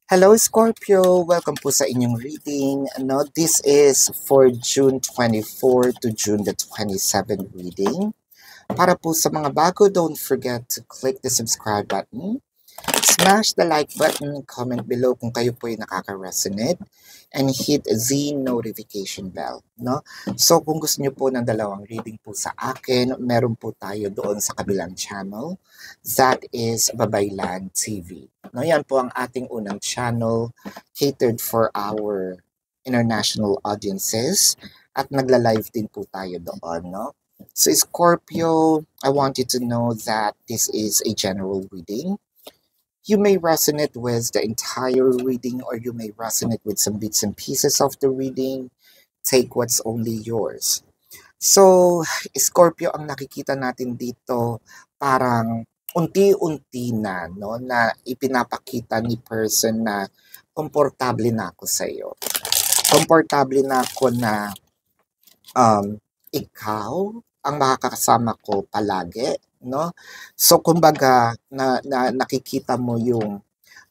Hello Scorpio! Welcome po sa inyong reading. This is for June 24 to June the 27 reading. Para po sa mga bago, don't forget to click the subscribe button. Smash the like button, comment below kung kayo po ay nakaka-resonate, and hit the notification bell. No? So kung gusto niyo po ng dalawang reading po sa akin, meron po tayo doon sa kabilang channel. That is Babaylan TV. No, yan po ang ating unang channel catered for our international audiences at nagla-live din po tayo doon. No? So Scorpio, I want you to know that this is a general reading. You may resonate with the entire reading or you may resonate with some bits and pieces of the reading. Take what's only yours. So, Scorpio, ang nakikita natin dito parang unti-unti na, no, na ipinapakita ni person na komportable na ako sa iyo. Komportable na ako na ikaw ang makakasama ko palagi, no? So kumbaga nakikita mo yung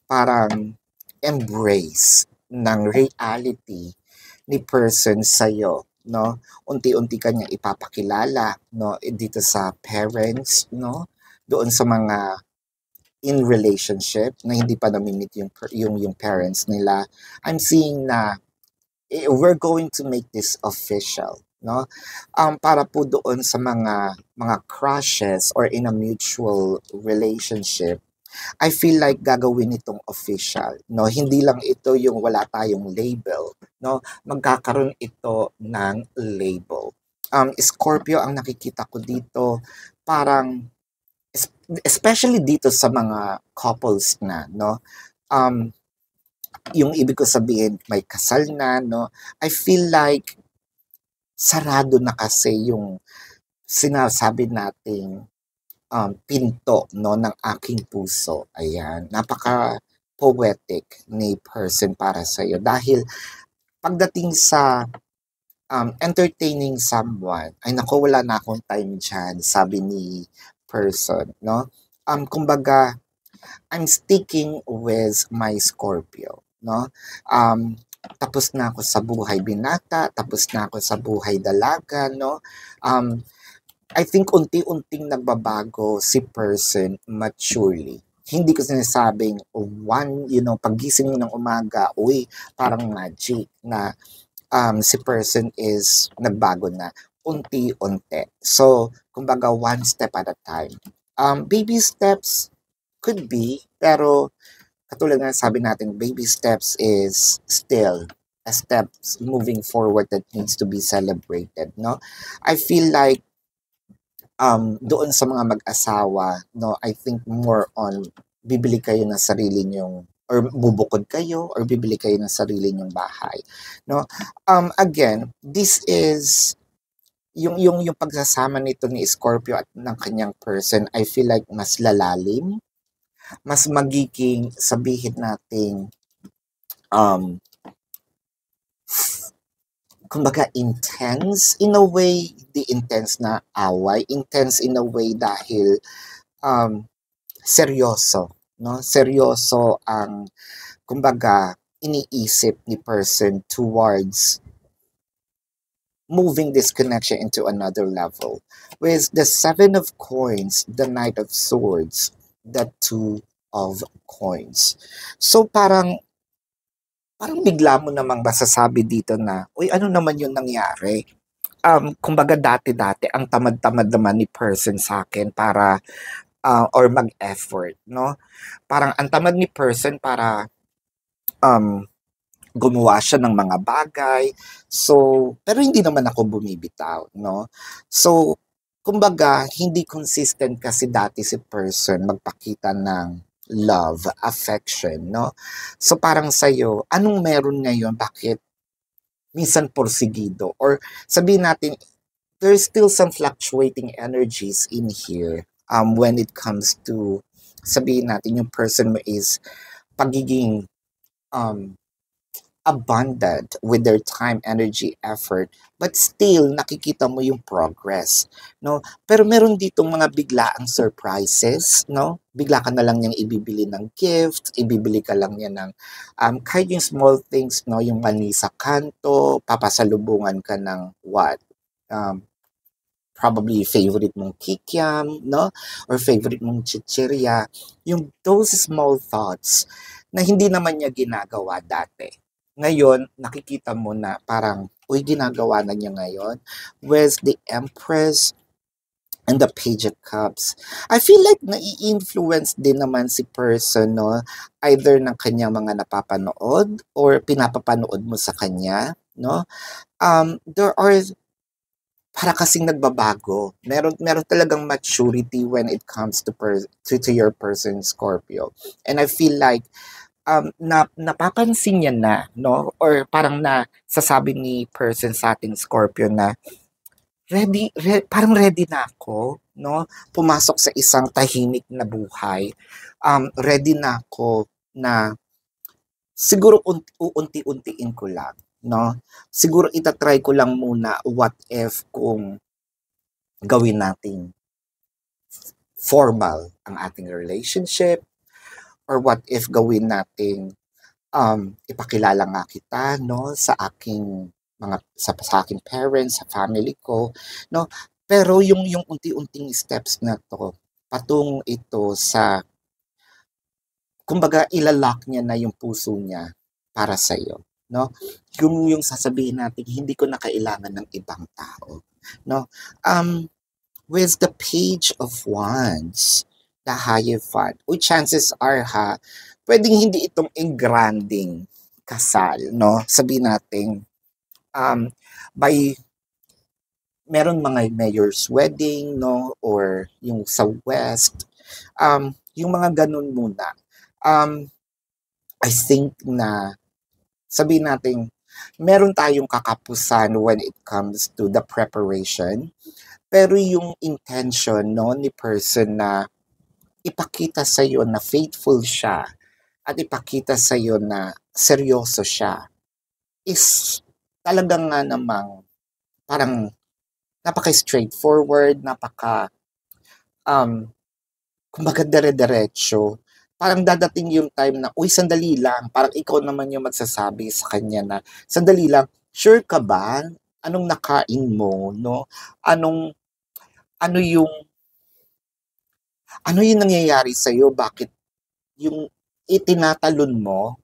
parang embrace ng reality ni person sa'yo, no? Unti-unti kanya ipapakilala, no, dito sa parents, no? Doon sa mga in relationship na hindi pa namimit yung parents nila. I'm seeing na we're going to make this official, no? Para po doon sa mga crushes or in a mutual relationship, I feel like gagawin itong official, no? Hindi lang ito yung wala tayong label, no? Magkakaroon ito ng label. Scorpio, ang nakikita ko dito, parang especially dito sa mga couples na, no? Yung ibig ko sabihin, may kasal na, no? I feel like sarado na kasi yung sinasabi nating pinto, no, ng aking puso. Ayan, napaka-poetic ni person para sa iyo. Dahil pagdating sa entertaining someone, ay nako, wala na akong time dyan, sabi ni person, no? Kumbaga, I'm sticking with my Scorpio, no? Tapos na ako sa buhay binata, tapos na ako sa buhay dalaga, no? I think unti-unting nagbabago si person maturely. Hindi ko sinasabing pagising mo ng umaga, uy, parang magic na si person is nagbago na unti-unti. So, kumbaga one step at a time. Baby steps could be, pero katulad nga sabi natin, baby steps is still a steps moving forward that needs to be celebrated, no? I feel like doon sa mga mag-asawa, no, I think more on bibili kayo ng sarili nyong or bubukod kayo or bibili kayo ng sarili nyong bahay, no? Again, this is yung pagsasama nito ni Scorpio at ng kanyang person, I feel like mas lalalim, mas magiging sabihin nating kumbaga intense in a way, di intense na away, intense in a way dahil seryoso, no? Seryoso ang kumbaga iniisip ni person towards moving this connection into another level. With the Seven of Coins, the Knight of Swords, the Two of Coins. So parang bigla mo namang masasabi dito na, uy, ano naman yung nangyari? Kumbaga dati-dati, ang tamad-tamad naman ni person sa akin para, or mag-effort, no? Parang ang tamad ni person para gumawa siya ng mga bagay. So, pero hindi naman ako bumibitaw, no? So, kumbaga, hindi consistent kasi dati si person magpakita ng love, affection, no? So parang sa'yo, anong meron ngayon? Bakit minsan porsigido? Or sabihin natin, there's still some fluctuating energies in here when it comes to, sabihin natin, yung person mo is pagiging abundant with their time, energy, effort, but still nakikita mo yung progress, no? Pero meron ditong mga biglaang surprises, no? bigla ka na lang niyang ibibili ng gift, ibibili ka lang niya ng kahit yung small things, no, yung mani sa kanto, papasalubungan ka ng what? Um, Probably favorite mong kikiam, no? Or favorite mong chichirya. Yung those small thoughts na hindi naman niya ginagawa dati. Ngayon, nakikita mo na parang, uy, ginagawa na niya ngayon. With the Empress and the Page of Cups. I feel like nai-influence din naman si person, no? Either ng kanyang mga napapanood or pinapapanood mo sa kanya, no? There are para kasing nagbabago. Meron talagang maturity when it comes to your person Scorpio. And I feel like napapansin niya na, no? Or parang na sasabi ni person sa ating Scorpio na parang ready na ako, no? Pumasok sa isang tahimik na buhay. Ready na ako na siguro uunti-untiin ko lang, no? Siguro itatry ko lang muna what if kung gawin natin formal ang ating relationship, or what if gawin natin ipakilala nga kita, no, sa aking sa aking parents, sa family ko, no. Pero yung unti-unting steps na to, patungo ito sa kumbaga ilalock niya na yung puso niya para sa iyo, no. Yung sasabihin natin hindi ko na kailangan ng ibang tao, no. With the Page of Wands, the Hierophant, chances are pwedeng hindi itong engranding kasal, no? Sabihin natin, by meron mga mayor's wedding, no? Or yung sa West, yung mga ganun muna. I think na, sabihin natin, meron tayong kakapusan when it comes to the preparation, pero yung intention, no, ni person na ipakita sa iyo na faithful siya at ipakita sa iyo na seryoso siya is talagang nga namang parang napaka-straightforward, kumbaga dire-diretso. Parang dadating yung time na, uy, sandali lang. Parang ikaw naman yung magsasabi sa kanya na, sandali lang, sure ka ba? Anong nakain mo, no? Ano yung nangyayari sa iyo? Bakit yung itinatalon mo?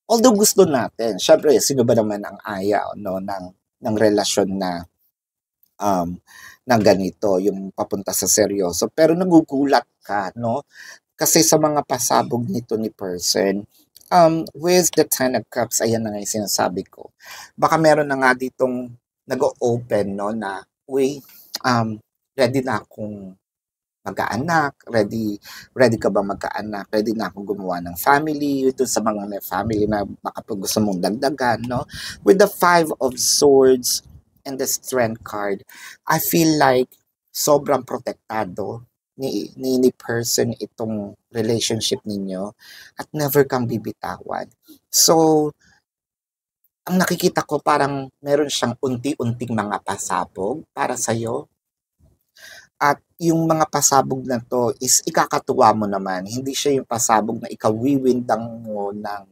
Although gusto natin, syempre, sino ba naman ang ayaw, no, ng relasyon na ng ganito, yung papunta sa seryoso. Pero nagugulat ka, no? Kasi sa mga pasabog nito ni person, with the Ten of Cups, ayan na nga yung sinasabi ko. Baka meron na nga ditong nag-open, no, na, uy, ready na akong mag-aanak, ready ka ba magkaanak, ready na akong gumawa ng family, ito sa mga may family na baka pag gusto mong dagdagan, no? With the Five of Swords and the Strength card, I feel like sobrang protektado ni person itong relationship ninyo at never kang bibitawan. So, ang nakikita ko parang meron siyang unti-unting mga pasabog para sa'yo. At yung mga pasabog na to is ikakatuwa mo naman. Hindi siya yung pasabog na ikaw wiwindang mo ng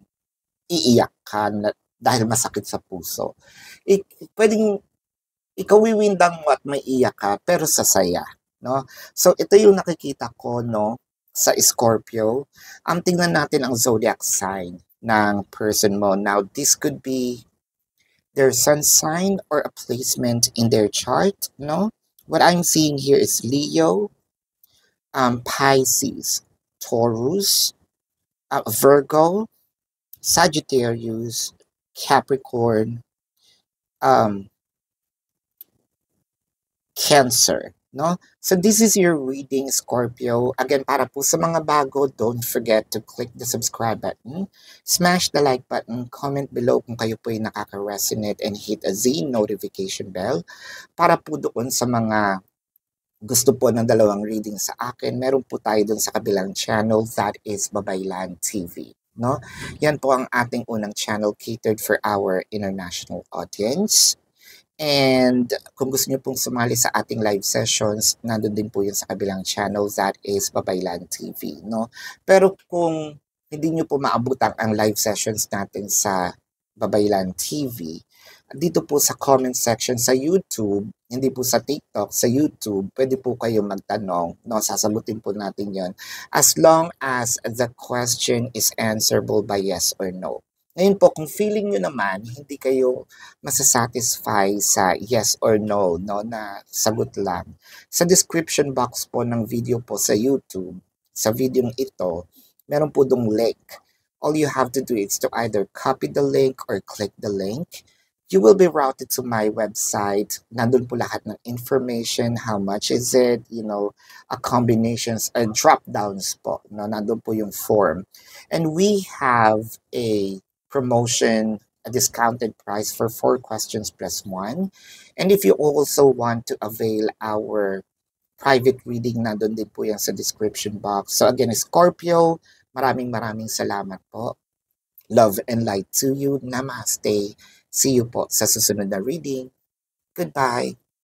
iiyak ka dahil masakit sa puso. Pwedeng ikaw wiwindang mo at may iyak ka pero sasaya, no? So ito yung nakikita ko, no, sa Scorpio. Tingnan natin ang zodiac sign ng person mo. Now, this could be their sun sign or a placement in their chart, no? What I'm seeing here is Leo, Pisces, Taurus, Virgo, Sagittarius, Capricorn, Cancer, no? So this is your reading, Scorpio. Again, para po sa mga bago, don't forget to click the subscribe button, smash the like button, comment below kung kayo po ay nakaka-resonate, and hit a Z notification bell para po doon sa mga gusto po ng dalawang reading sa akin. Meron po tayo doon sa kabilang channel, that is Babaylan TV, no? Yan po ang ating unang channel catered for our international audience. And kung gusto niyo pong sumali sa ating live sessions, nandun din po yun sa kabilang channel, that is Babaylan TV, no? Pero kung hindi niyo po maabutang ang live sessions natin sa Babaylan TV, dito po sa comment section sa YouTube, hindi po sa TikTok, sa YouTube, pwede po kayo magtanong, no? Sasagutin po natin yon as long as the question is answerable by yes or no. Ngayon po, kung feeling nyo naman, hindi kayo masasatisfy sa yes or no, no, na sagot lang. Sa description box po ng video po sa YouTube, sa video ito, meron po dong link. All you have to do is to either copy the link or click the link. You will be routed to my website. Nandun po lahat ng information, how much is it, a combinations, drop downs po. No? Nandun po yung form. And we have a promotion, a discounted price for 4 questions plus 1. And if you also want to avail our private reading, nandun din po yan sa description box. So again, Scorpio, maraming salamat po. Love and light to you. Namaste. See you po sa susunod na reading. Goodbye.